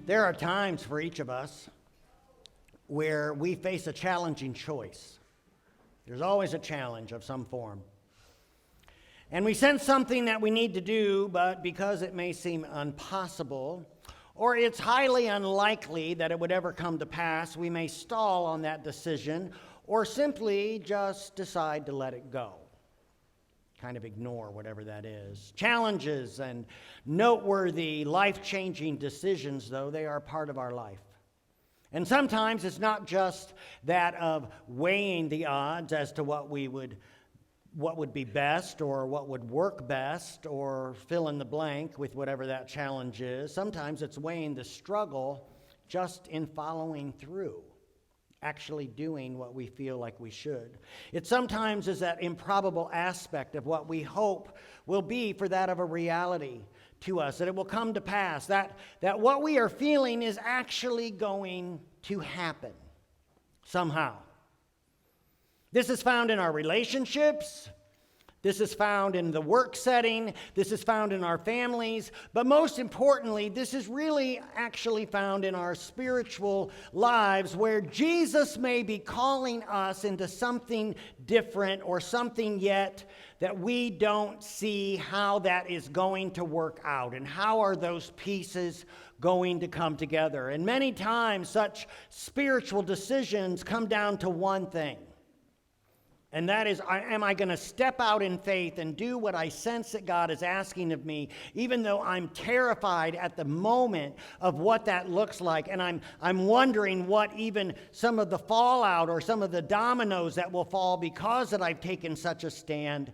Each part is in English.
There are times for each of us where we face a challenging choice. There's always a challenge of some form. And we sense something that we need to do, but because it may seem impossible, or it's highly unlikely that it would ever come to pass, we may stall on that decision, or simply just decide to let it go. Kind of ignore whatever that is. Challenges and noteworthy, life-changing decisions, though, they are part of our life. And sometimes it's not just that of weighing the odds as to what would be best or what would work best or fill in the blank with whatever that challenge is. Sometimes it's weighing the struggle just in following through, actually doing what we feel like we should. It sometimes is that improbable aspect of what we hope will be for that of a reality to us, that it will come to pass, that what we are feeling is actually going to happen somehow. This is found in our relationships. This is found in the work setting. This is found in our families. But most importantly, this is really actually found in our spiritual lives, where Jesus may be calling us into something different or something yet that we don't see how that is going to work out and how are those pieces going to come together. And many times such spiritual decisions come down to one thing. And that is, am I going to step out in faith and do what I sense that God is asking of me, even though I'm terrified at the moment of what that looks like, and I'm wondering what even some of the fallout or some of the dominoes that will fall because that I've taken such a stand.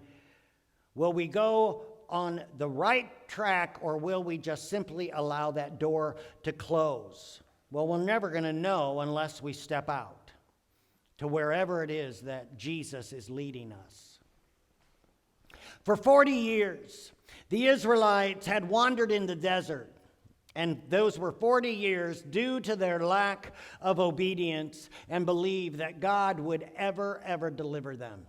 Will we go on the right track, or will we just simply allow that door to close? Well, we're never going to know unless we step out to wherever it is that Jesus is leading us. For 40 years, the Israelites had wandered in the desert, and those were 40 years due to their lack of obedience and belief that God would ever deliver them.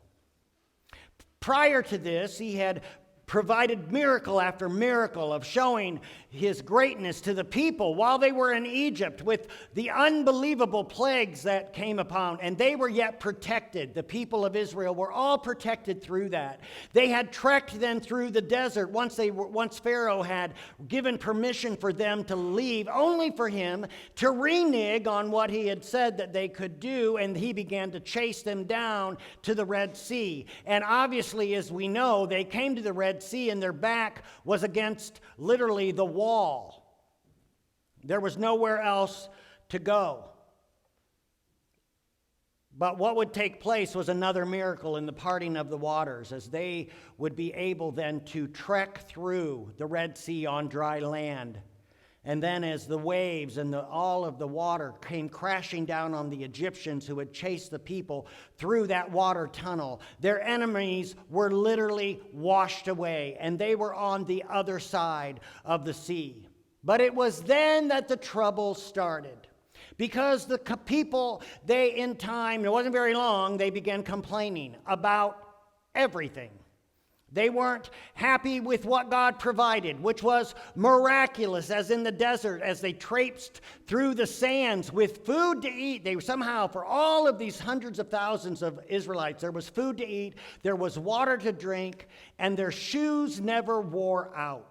Prior to this, he had provided miracle after miracle of showing his greatness to the people while they were in Egypt with the unbelievable plagues that came upon, and they were yet protected. The people of Israel were all protected through that. They had trekked then through the desert once Pharaoh had given permission for them to leave, only for him to renege on what he had said that they could do, and he began to chase them down to the Red Sea. And obviously, as we know, they came to the Red Sea and their back was against literally the wall. There was nowhere else to go. But what would take place was another miracle in the parting of the waters, as they would be able then to trek through the Red Sea on dry land. And then as the waves and all of the water came crashing down on the Egyptians who had chased the people through that water tunnel, their enemies were literally washed away, and they were on the other side of the sea. But it was then that the trouble started. Because the people, in time, it wasn't very long, they began complaining about everything. They weren't happy with what God provided, which was miraculous, as in the desert, as they traipsed through the sands with food to eat. They somehow, for all of these hundreds of thousands of Israelites, there was food to eat, there was water to drink, and their shoes never wore out.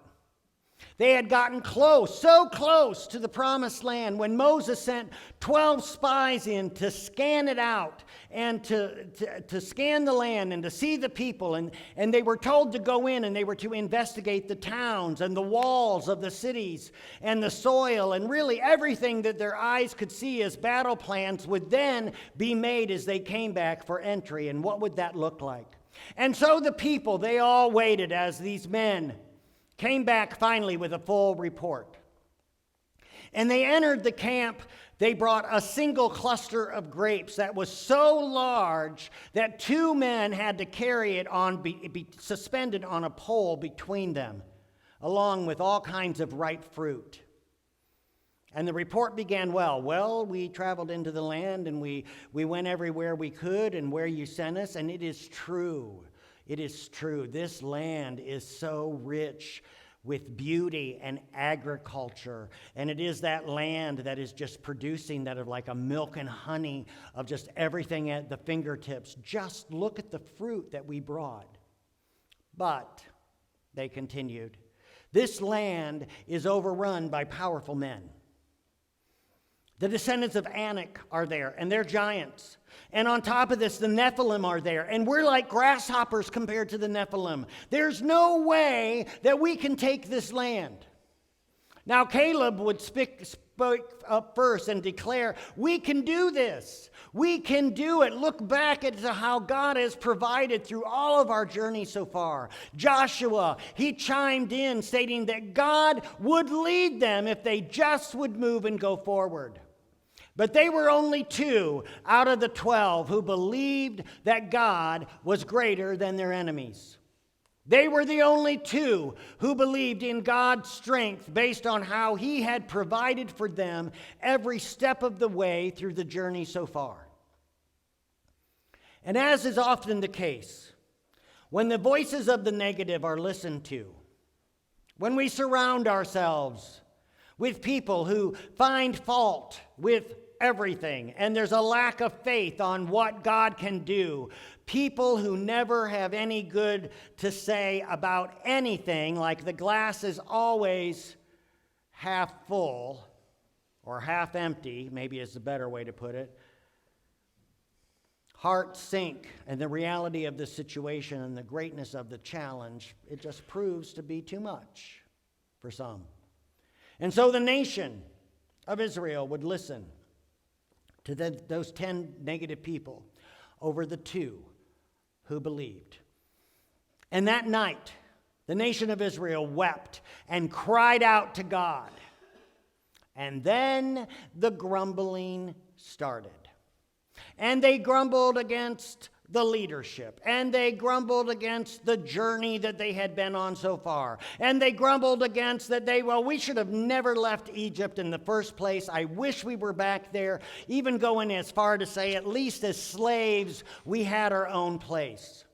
They had gotten close, so close to the promised land when Moses sent 12 spies in to scan it out and to scan the land and to see the people. And they were told to go in and they were to investigate the towns and the walls of the cities and the soil, and really everything that their eyes could see as battle plans would then be made as they came back for entry. And what would that look like? And so the people, they all waited as these men came back finally with a full report. And they entered the camp. They brought a single cluster of grapes that was so large that 2 men had to carry it on, be suspended on a pole between them, along with all kinds of ripe fruit. And the report began well. Well, we traveled into the land and we went everywhere we could and where you sent us, and it is true. It is true. This land is so rich with beauty and agriculture. And it is that land that is just producing that of like a milk and honey of just everything at the fingertips. Just look at the fruit that we brought. But, they continued, this land is overrun by powerful men. The descendants of Anak are there, and they're giants. And on top of this, the Nephilim are there, and we're like grasshoppers compared to the Nephilim. There's no way that we can take this land. Now, Caleb would speak up first and declare, we can do this. We can do it. Look back at how God has provided through all of our journey so far. Joshua, he chimed in stating that God would lead them if they just would move and go forward. But they were only 2 out of the 12 who believed that God was greater than their enemies. They were the only 2 who believed in God's strength based on how he had provided for them every step of the way through the journey so far. And as is often the case, when the voices of the negative are listened to, when we surround ourselves with people who find fault with everything, and there's a lack of faith on what God can do, people who never have any good to say about anything, like the glass is always half full or half empty, maybe is the better way to put it, hearts sink in the reality of the situation and the greatness of the challenge. It just proves to be too much for some. And so the nation of Israel would listen to those 10 negative people over the 2 who believed. And that night, the nation of Israel wept and cried out to God. And then the grumbling started. And they grumbled against the leadership, and they grumbled against the journey that they had been on so far, and they grumbled against that we should have never left Egypt in the first place. I wish we were back there, even going as far to say at least as slaves we had our own place.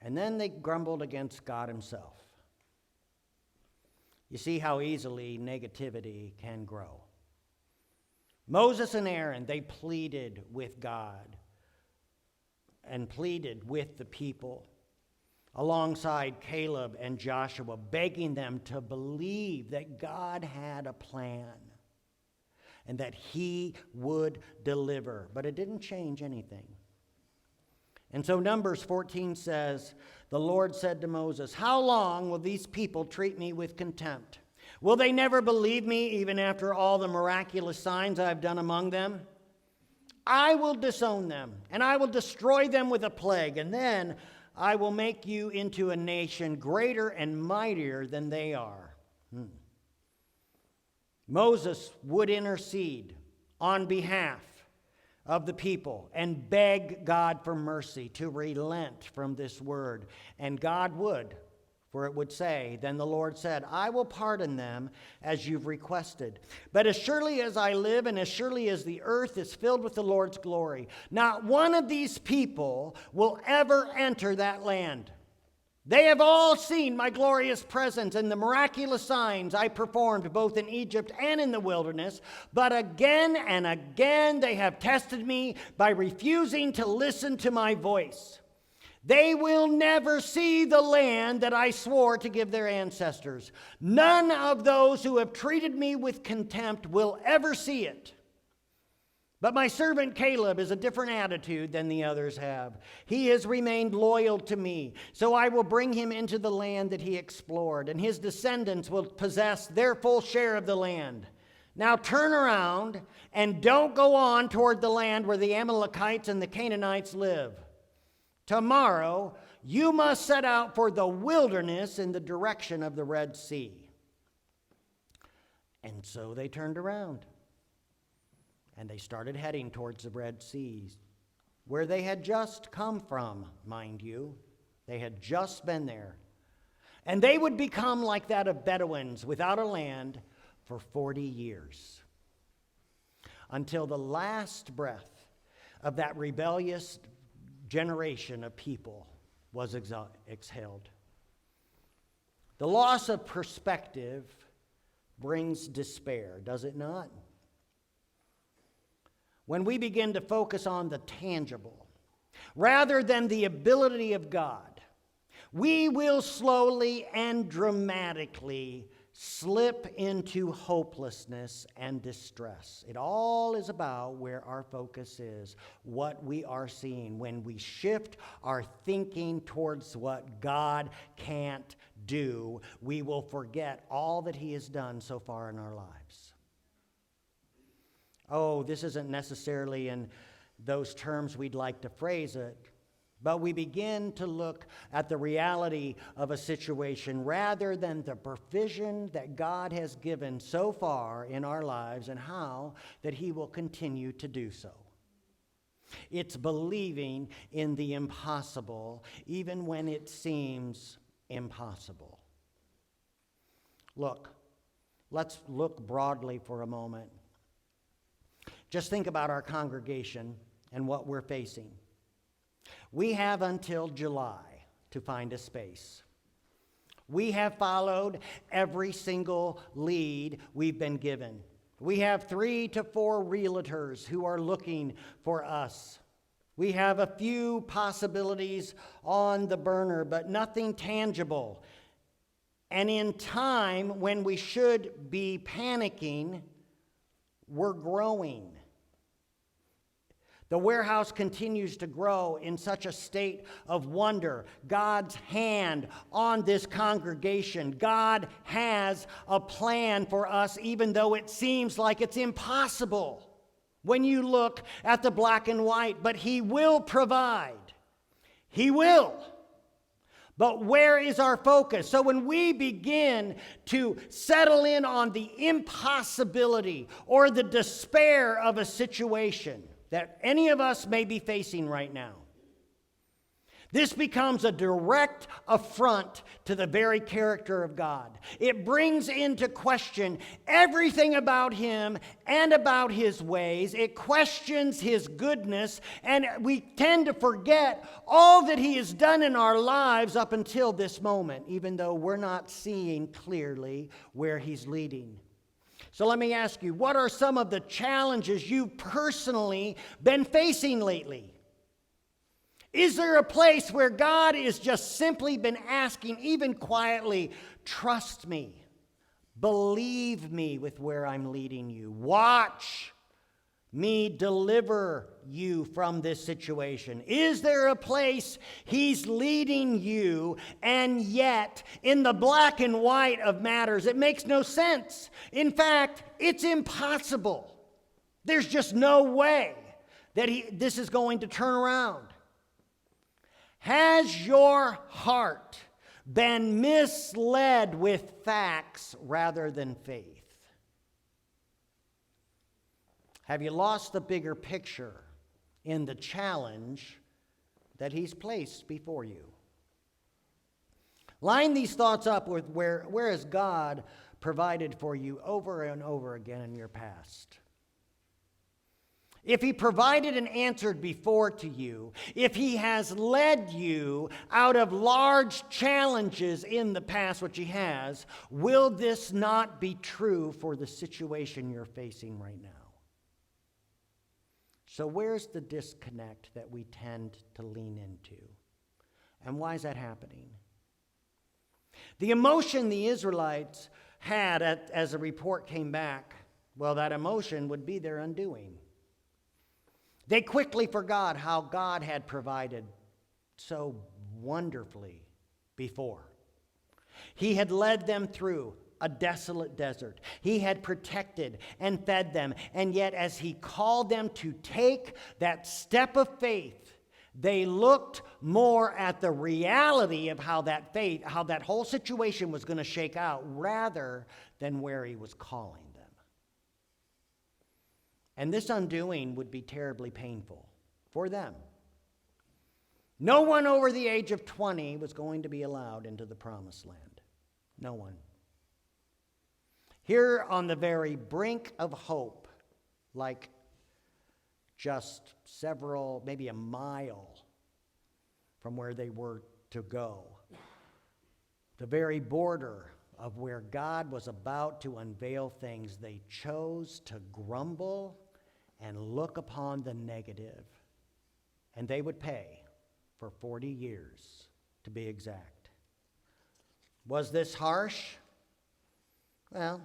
And then they grumbled against God himself. You see how easily negativity can grow. Moses and Aaron, they pleaded with God and pleaded with the people alongside Caleb and Joshua, begging them to believe that God had a plan and that he would deliver. But it didn't change anything. And so Numbers 14 says, the Lord said to Moses, how long will these people treat me with contempt? Will they never believe me even after all the miraculous signs I've done among them? I will disown them, and I will destroy them with a plague, and then I will make you into a nation greater and mightier than they are. Moses would intercede on behalf of the people and beg God for mercy to relent from this word. And God would, for it would say, then the Lord said, I will pardon them as you've requested. But as surely as I live and as surely as the earth is filled with the Lord's glory, not one of these people will ever enter that land. They have all seen my glorious presence and the miraculous signs I performed both in Egypt and in the wilderness. But again and again they have tested me by refusing to listen to my voice. They will never see the land that I swore to give their ancestors. None of those who have treated me with contempt will ever see it. But my servant Caleb is a different attitude than the others have. He has remained loyal to me, so I will bring him into the land that he explored, and his descendants will possess their full share of the land. Now turn around and don't go on toward the land where the Amalekites and the Canaanites live. Tomorrow you must set out for the wilderness in the direction of the Red Sea. And so they turned around. And they started heading towards the Red Sea, where they had just come from, mind you. They had just been there. And they would become like that of Bedouins without a land for 40 years. Until the last breath of that rebellious generation of people was exhaled. The loss of perspective brings despair, does it not? When we begin to focus on the tangible rather than the ability of God, we will slowly and dramatically slip into hopelessness and distress. It all is about where our focus is, what we are seeing. When we shift our thinking towards what God can't do, we will forget all that He has done so far in our lives. Oh, this isn't necessarily in those terms we'd like to phrase it, but we begin to look at the reality of a situation rather than the provision that God has given so far in our lives and how that He will continue to do so. It's believing in the impossible, even when it seems impossible. Look, let's look broadly for a moment. Just think about our congregation and what we're facing. We have until July to find a space. We have followed every single lead we've been given. We have 3 to 4 realtors who are looking for us. We have a few possibilities on the burner, but nothing tangible. And in time, when we should be panicking, we're growing. The warehouse continues to grow in such a state of wonder. God's hand on this congregation. God has a plan for us, even though it seems like it's impossible when you look at the black and white. But He will provide. He will. But where is our focus? So when we begin to settle in on the impossibility or the despair of a situation that any of us may be facing right now, this becomes a direct affront to the very character of God. It brings into question everything about Him and about His ways. It questions His goodness, and we tend to forget all that He has done in our lives up until this moment, even though we're not seeing clearly where He's leading. So let me ask you, what are some of the challenges you've personally been facing lately? Is there a place where God has just simply been asking, even quietly, trust me, believe me with where I'm leading you, watch me deliver you from this situation? Is there a place He's leading you, and yet in the black and white of matters, it makes no sense? In fact, it's impossible. There's just no way that this is going to turn around. Has your heart been misled with facts rather than faith? Have you lost the bigger picture in the challenge that He's placed before you? Line these thoughts up with where has God provided for you over and over again in your past? If He provided and answered before to you, if He has led you out of large challenges in the past, which He has, will this not be true for the situation you're facing right now? So where's the disconnect that we tend to lean into? And why is that happening? The emotion the Israelites had as the report came back, well, that emotion would be their undoing. They quickly forgot how God had provided so wonderfully before. He had led them through a desolate desert. He had protected and fed them. And yet, as He called them to take that step of faith, they looked more at the reality of how that whole situation was going to shake out, rather than where He was calling them. And this undoing would be terribly painful for them. No one over the age of 20 was going to be allowed into the promised land. No one. Here on the very brink of hope, like just several, maybe a mile from where they were to go, the very border of where God was about to unveil things, they chose to grumble and look upon the negative. And they would pay for 40 years, to be exact. Was this harsh? Well,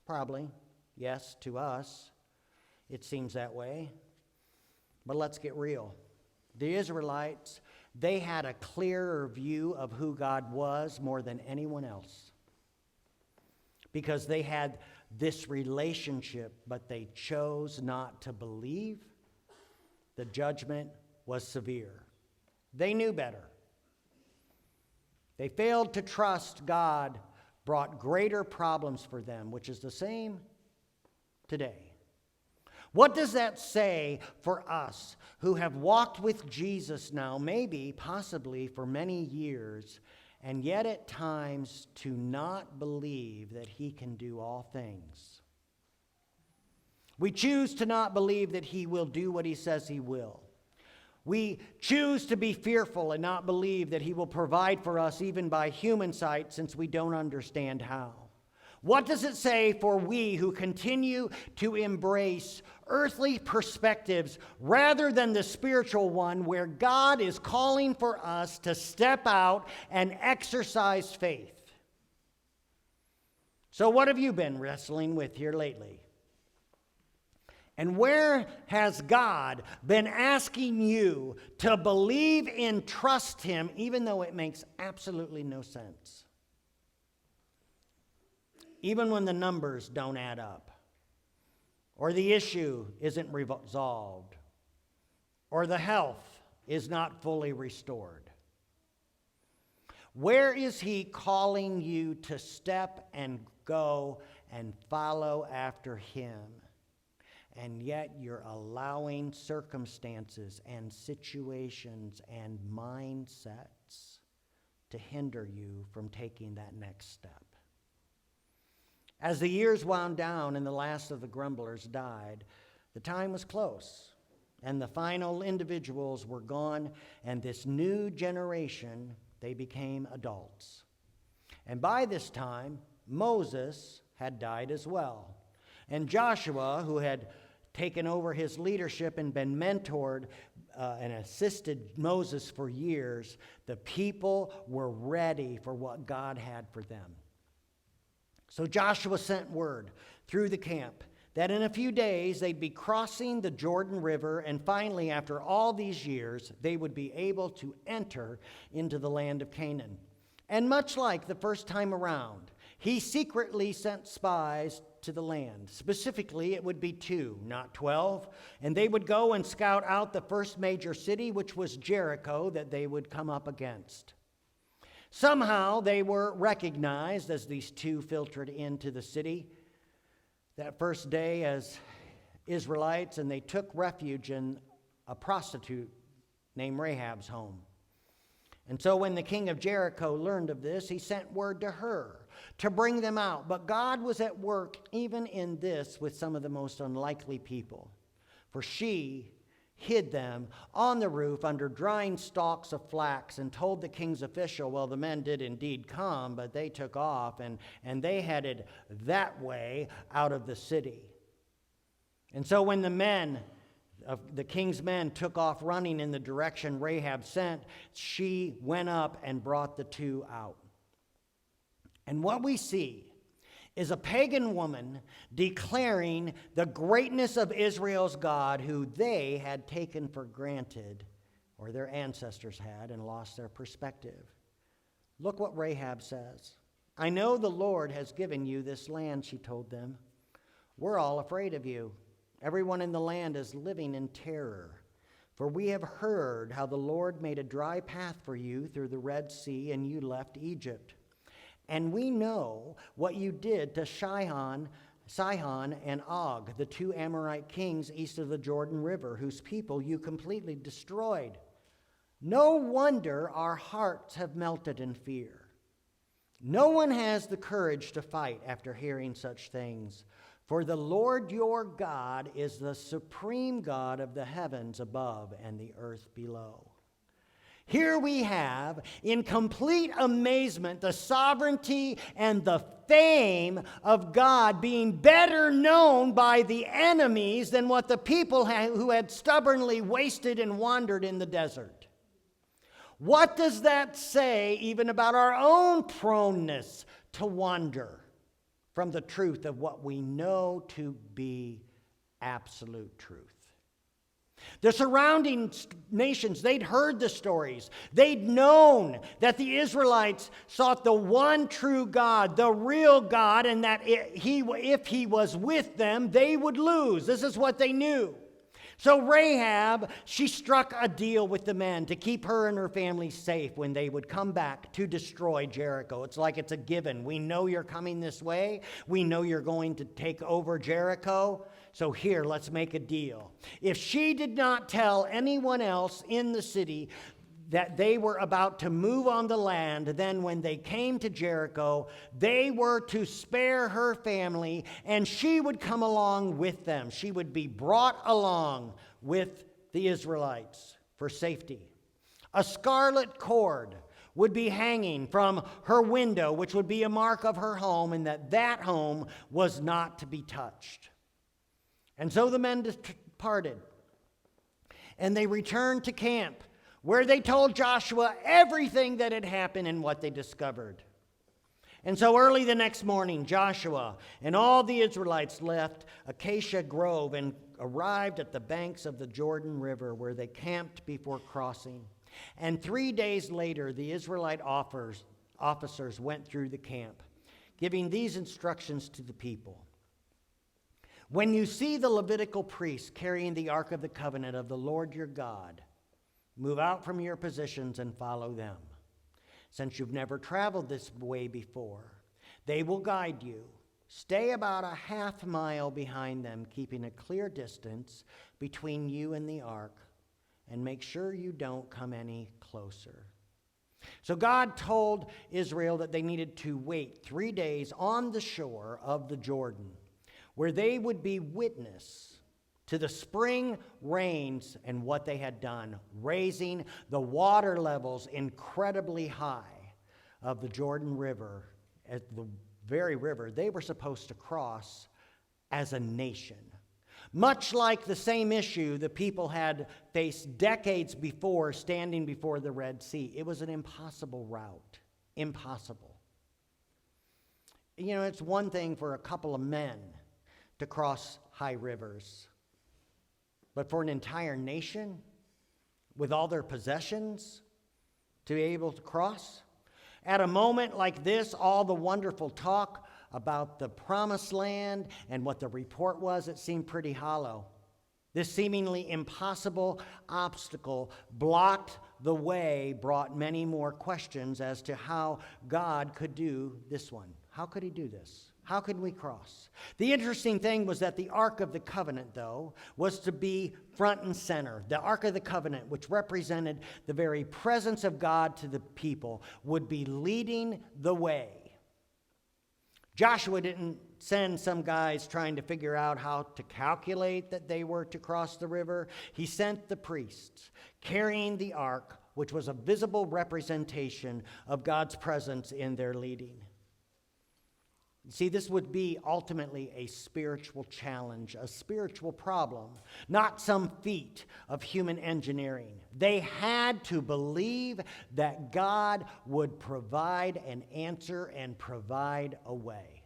probably. Yes, to us. It seems that way. But let's get real. The Israelites, they had a clearer view of who God was more than anyone else. Because they had this relationship, but they chose not to believe. The judgment was severe. They knew better. They failed to trust God brought greater problems for them, which is the same today. What does that say for us who have walked with Jesus now, maybe, possibly for many years, and yet at times to not believe that he can do all things? We choose to not believe that he will do what he says he will. We choose to be fearful and not believe that he will provide for us even by human sight, since we don't understand how. What does it say for we who continue to embrace earthly perspectives rather than the spiritual one, where God is calling for us to step out and exercise faith? So what have you been wrestling with here lately? And where has God been asking you to believe and trust him, even though it makes absolutely no sense? Even when the numbers don't add up, or the issue isn't resolved, or the health is not fully restored. Where is he calling you to step and go and follow after him? And yet you're allowing circumstances and situations and mindsets to hinder you from taking that next step. As the years wound down and the last of the grumblers died, the time was close, and the final individuals were gone, and this new generation, they became adults. And by this time, Moses had died as well. And Joshua, who had taken over his leadership and been mentored and assisted Moses for years, the people were ready for what God had for them. So Joshua sent word through the camp that in a few days they'd be crossing the Jordan River, and finally, after all these years, they would be able to enter into the land of Canaan. And much like the first time around, he secretly sent spies to the land. Specifically, it would be 2, not 12. And they would go and scout out the first major city, which was Jericho, that they would come up against. Somehow they were recognized as these 2 filtered into the city that first day as Israelites, and they took refuge in a prostitute named Rahab's home. And so when the king of Jericho learned of this, he sent word to her to bring them out. But God was at work even in this with some of the most unlikely people. For she hid them on the roof under drying stalks of flax, and told the king's official, well, the men did indeed come, but they took off, and they headed that way out of the city. And so when the king's men took off running in the direction Rahab sent, she went up and brought the 2 out. And what we see is a pagan woman declaring the greatness of Israel's God, who they had taken for granted, or their ancestors had, and lost their perspective. Look what Rahab says. I know the Lord has given you this land, she told them. We're all afraid of you. Everyone in the land is living in terror. For we have heard how the Lord made a dry path for you through the Red Sea, and you left Egypt. And we know what you did to Sihon and Og, the 2 Amorite kings east of the Jordan River, whose people you completely destroyed. No wonder our hearts have melted in fear. No one has the courage to fight after hearing such things. For the Lord your God is the supreme God of the heavens above and the earth below. Here we have, in complete amazement, the sovereignty and the fame of God being better known by the enemies than what the people who had stubbornly wasted and wandered in the desert. What does that say even about our own proneness to wander from the truth of what we know to be absolute truth? The surrounding nations, they'd heard the stories. They'd known that the Israelites sought the one true God, the real God, and that if he was with them, they would lose. This is what they knew. So Rahab, she struck a deal with the men to keep her and her family safe when they would come back to destroy Jericho. It's like it's a given. We know you're coming this way. We know you're going to take over Jericho. So here, let's make a deal. If she did not tell anyone else in the city that they were about to move on the land, then when they came to Jericho, they were to spare her family, and she would come along with them. She would be brought along with the Israelites for safety. A scarlet cord would be hanging from her window, which would be a mark of her home, and that home was not to be touched. And so the men departed, and they returned to camp, where they told Joshua everything that had happened and what they discovered. And so early the next morning, Joshua and all the Israelites left Acacia Grove and arrived at the banks of the Jordan River, where they camped before crossing. And 3 days later, the Israelite officers went through the camp, giving these instructions to the people. When you see the Levitical priests carrying the Ark of the Covenant of the Lord your God, move out from your positions and follow them. Since you've never traveled this way before, they will guide you. Stay about a half mile behind them, keeping a clear distance between you and the ark, and make sure you don't come any closer. So God told Israel that they needed to wait 3 days on the shore of the Jordan, where they would be witness to the spring rains and what they had done, raising the water levels incredibly high of the Jordan River, at the very river they were supposed to cross as a nation. Much like the same issue the people had faced decades before, standing before the Red Sea. It was an impossible route. Impossible. You know, it's one thing for a couple of men to cross high rivers, but for an entire nation with all their possessions to be able to cross? At a moment like this, all the wonderful talk about the promised land and what the report was, it seemed pretty hollow. This seemingly impossible obstacle blocked the way, brought many more questions as to how God could do this one. How could he do this? How could we cross? The interesting thing was that the Ark of the Covenant, though, was to be front and center. The Ark of the Covenant, which represented the very presence of God to the people, would be leading the way. Joshua didn't send some guys trying to figure out how to calculate that they were to cross the river. He sent the priests carrying the ark, which was a visible representation of God's presence in their leading. You see, this would be ultimately a spiritual challenge, a spiritual problem, not some feat of human engineering. They had to believe that God would provide an answer and provide a way.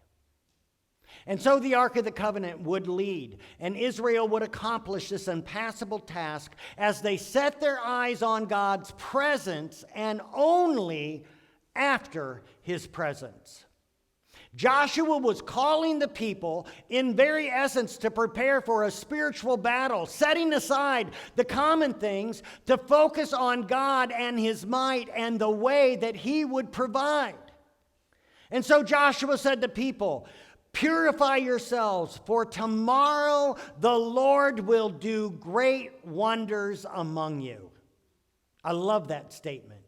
And so the Ark of the Covenant would lead, and Israel would accomplish this impassable task as they set their eyes on God's presence and only after his presence. Joshua was calling the people in very essence to prepare for a spiritual battle, setting aside the common things to focus on God and his might and the way that he would provide. And so Joshua said to people, "Purify yourselves, for tomorrow the Lord will do great wonders among you." I love that statement.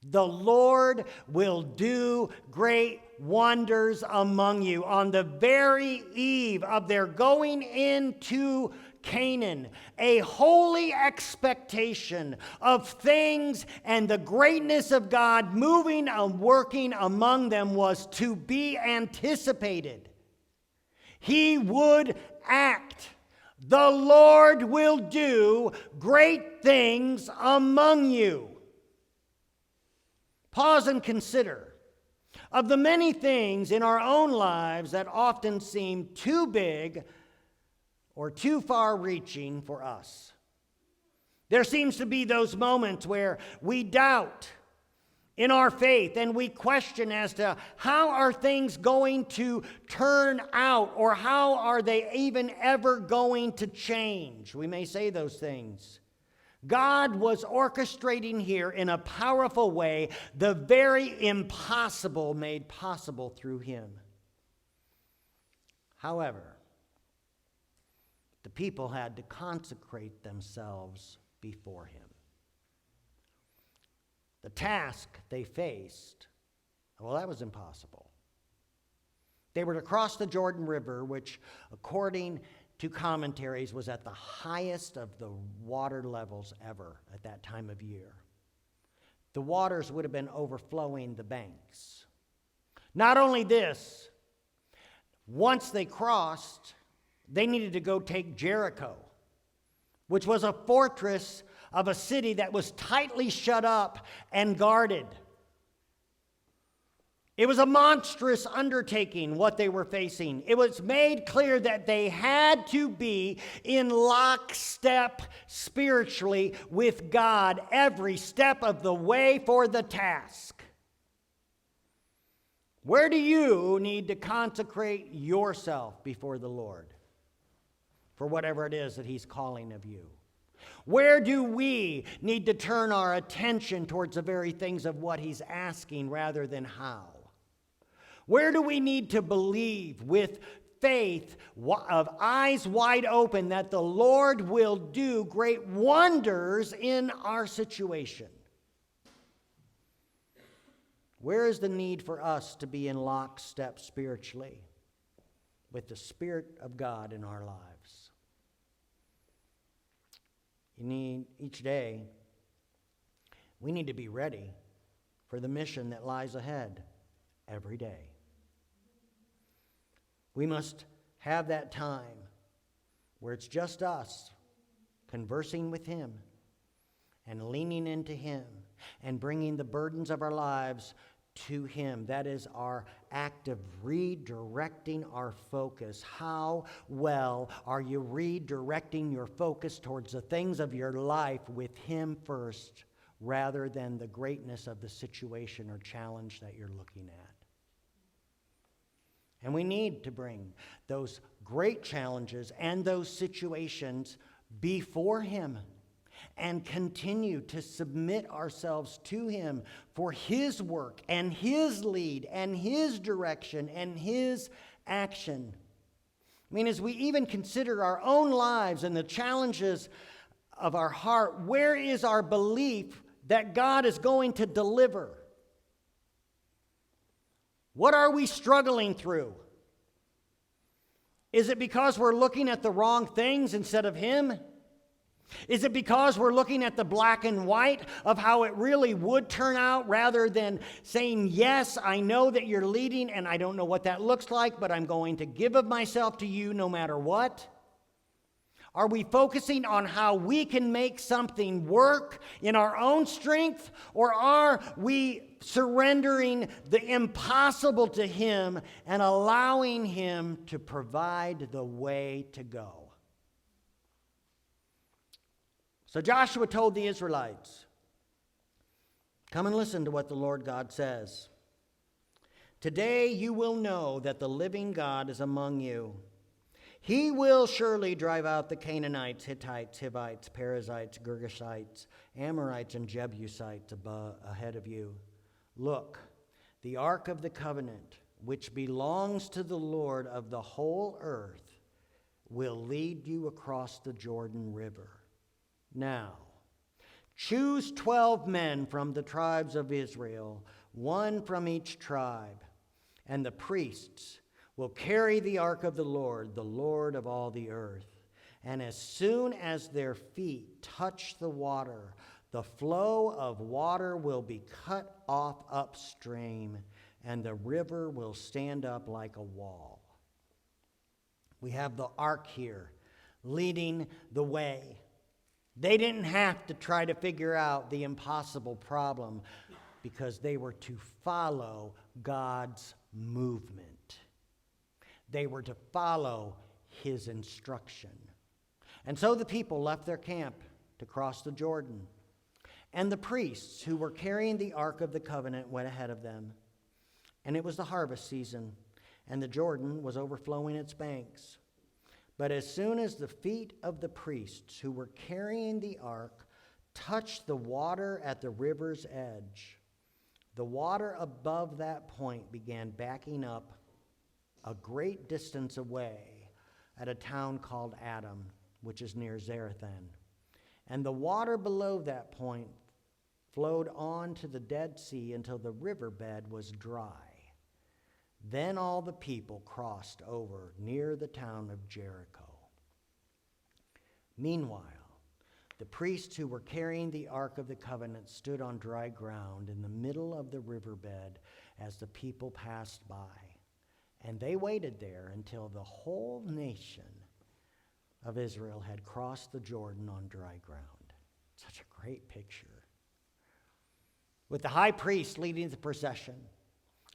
The Lord will do great wonders among you. On the very eve of their going into Canaan, a holy expectation of things and the greatness of God moving and working among them was to be anticipated. He would act. The Lord will do great things among you. Pause and consider. Of the many things in our own lives that often seem too big or too far-reaching for us, there seems to be those moments where we doubt in our faith and we question as to how are things going to turn out, or how are they even ever going to change. We may say those things. God was orchestrating here in a powerful way the very impossible made possible through him. However, the people had to consecrate themselves before him. The task they faced, well, that was impossible. They were to cross the Jordan River, which, according to commentaries, was at the highest of the water levels ever at that time of year. The waters would have been overflowing the banks. Not only this, once they crossed, they needed to go take Jericho, which was a fortress of a city that was tightly shut up and guarded. It was a monstrous undertaking, what they were facing. It was made clear that they had to be in lockstep spiritually with God every step of the way for the task. Where do you need to consecrate yourself before the Lord for whatever it is that he's calling of you? Where do we need to turn our attention towards the very things of what he's asking rather than how? Where do we need to believe with faith of eyes wide open that the Lord will do great wonders in our situation? Where is the need for us to be in lockstep spiritually with the Spirit of God in our lives? Each day, we need to be ready for the mission that lies ahead every day. We must have that time where it's just us conversing with him and leaning into him and bringing the burdens of our lives to him. That is our act of redirecting our focus. How well are you redirecting your focus towards the things of your life with him first, rather than the greatness of the situation or challenge that you're looking at? And we need to bring those great challenges and those situations before him and continue to submit ourselves to him for his work and his lead and his direction and his action. I mean, as we even consider our own lives and the challenges of our heart, where is our belief that God is going to deliver? What are we struggling through? Is it because we're looking at the wrong things instead of him? Is it because we're looking at the black and white of how it really would turn out rather than saying, yes, I know that you're leading and I don't know what that looks like, but I'm going to give of myself to you no matter what? Are we focusing on how we can make something work in our own strength, or are we surrendering the impossible to him and allowing him to provide the way to go? So Joshua told the Israelites, come and listen to what the Lord God says. Today you will know that the living God is among you. He will surely drive out the Canaanites, Hittites, Hivites, Perizzites, Girgashites, Amorites, and Jebusites ahead of you. Look, the ark of the covenant, which belongs to the Lord of the whole earth, will lead you across the Jordan River. Now, choose 12 men from the tribes of Israel, one from each tribe, and the priests will carry the ark of the Lord of all the earth. And as soon as their feet touch the water, the flow of water will be cut off upstream, and the river will stand up like a wall. We have the ark here leading the way. They didn't have to try to figure out the impossible problem because they were to follow God's movement. They were to follow his instruction. And so the people left their camp to cross the Jordan. And the priests who were carrying the Ark of the Covenant went ahead of them. And it was the harvest season, and the Jordan was overflowing its banks. But as soon as the feet of the priests who were carrying the ark touched the water at the river's edge, the water above that point began backing up a great distance away at a town called Adam, which is near Zarethan. And the water below that point flowed on to the Dead Sea until the riverbed was dry. Then all the people crossed over near the town of Jericho. Meanwhile, the priests who were carrying the Ark of the Covenant stood on dry ground in the middle of the riverbed as the people passed by. And they waited there until the whole nation of Israel had crossed the Jordan on dry ground. Such a great picture. With the high priest leading the procession,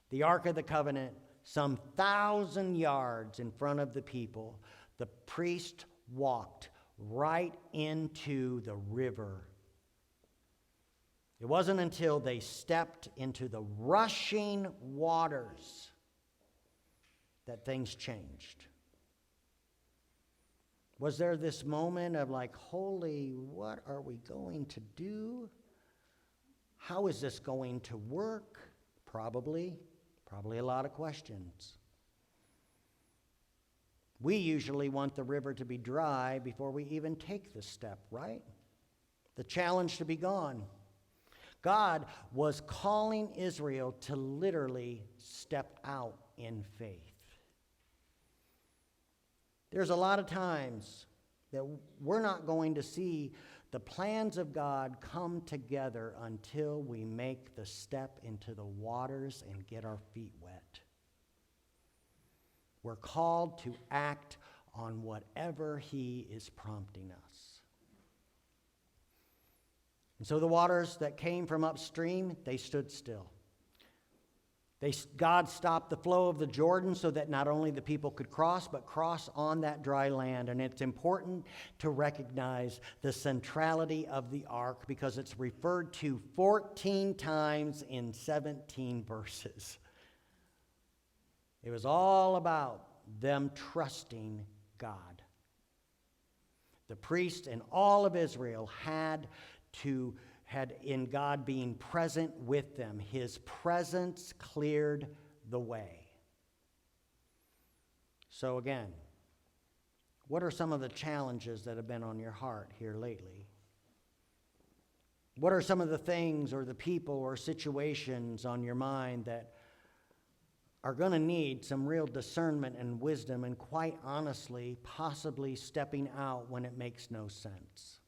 the Ark of the Covenant some 1,000 yards in front of the people, the priest walked right into the river. It wasn't until they stepped into the rushing waters that things changed. Was there this moment of like, holy, what are we going to do? How is this going to work? Probably a lot of questions. We usually want the river to be dry before we even take the step, right? The challenge to be gone. God was calling Israel to literally step out in faith. There's a lot of times that we're not going to see the plans of God come together until we make the step into the waters and get our feet wet. We're called to act on whatever he is prompting us. And so the waters that came from upstream, they stood still. God stopped the flow of the Jordan so that not only the people could cross, but cross on that dry land. And it's important to recognize the centrality of the ark because it's referred to 14 times in 17 verses. It was all about them trusting God. The priest and all of Israel had in God being present with them. His presence cleared the way. So again, what are some of the challenges that have been on your heart here lately? What are some of the things or the people or situations on your mind that are going to need some real discernment and wisdom and, quite honestly, possibly stepping out when it makes no sense?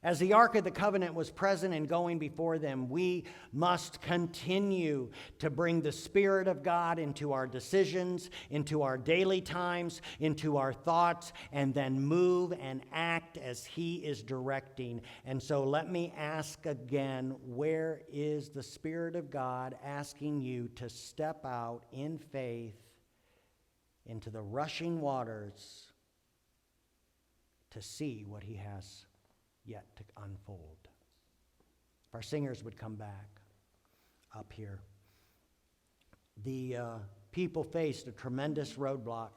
As the Ark of the Covenant was present and going before them, we must continue to bring the Spirit of God into our decisions, into our daily times, into our thoughts, and then move and act as he is directing. And so let me ask again, where is the Spirit of God asking you to step out in faith into the rushing waters to see what he has yet to unfold? If our singers would come back up here. The people faced a tremendous roadblock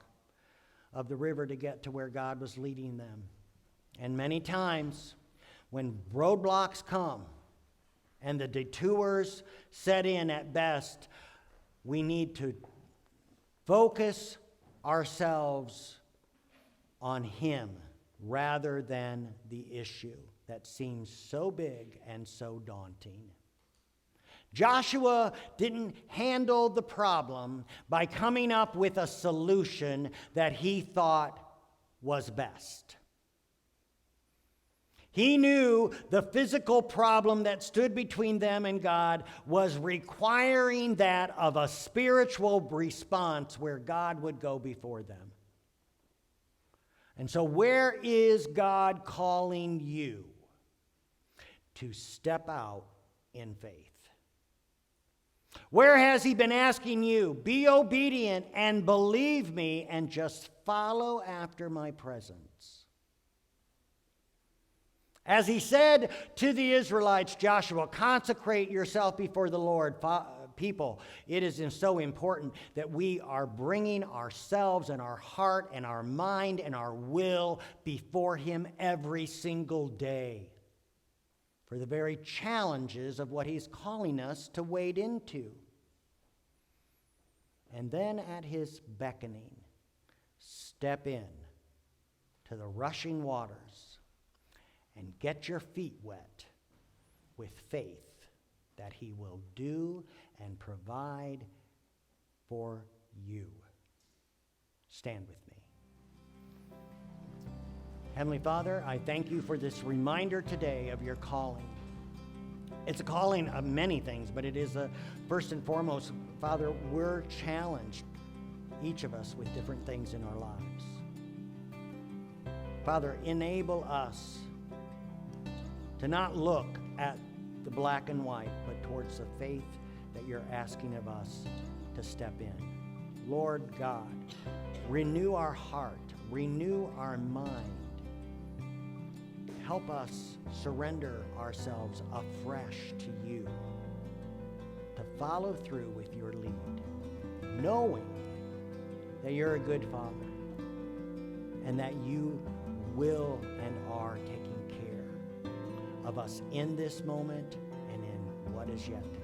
of the river to get to where God was leading them. And many times when roadblocks come and the detours set in at best, we need to focus ourselves on him rather than the issue that seems so big and so daunting. Joshua didn't handle the problem by coming up with a solution that he thought was best. He knew the physical problem that stood between them and God was requiring that of a spiritual response where God would go before them. And so, where is God calling you to step out in faith? Where has He been asking you, be obedient and believe me and just follow after my presence? As He said to the Israelites, Joshua, consecrate yourself before the Lord. People, it is so important that we are bringing ourselves and our heart and our mind and our will before Him every single day for the very challenges of what He's calling us to wade into. And then at His beckoning, step in to the rushing waters and get your feet wet with faith that He will do and provide for you. Stand with me. Heavenly Father, I thank You for this reminder today of Your calling. It's a calling of many things, but it is first and foremost, Father, we're challenged, each of us, with different things in our lives. Father, enable us to not look at the black and white, but towards the faith that You're asking of us to step in. Lord God, renew our heart, renew our mind. Help us surrender ourselves afresh to You, to follow through with Your lead, knowing that You're a good Father and that You will and are taking care of us in this moment and in what is yet to come.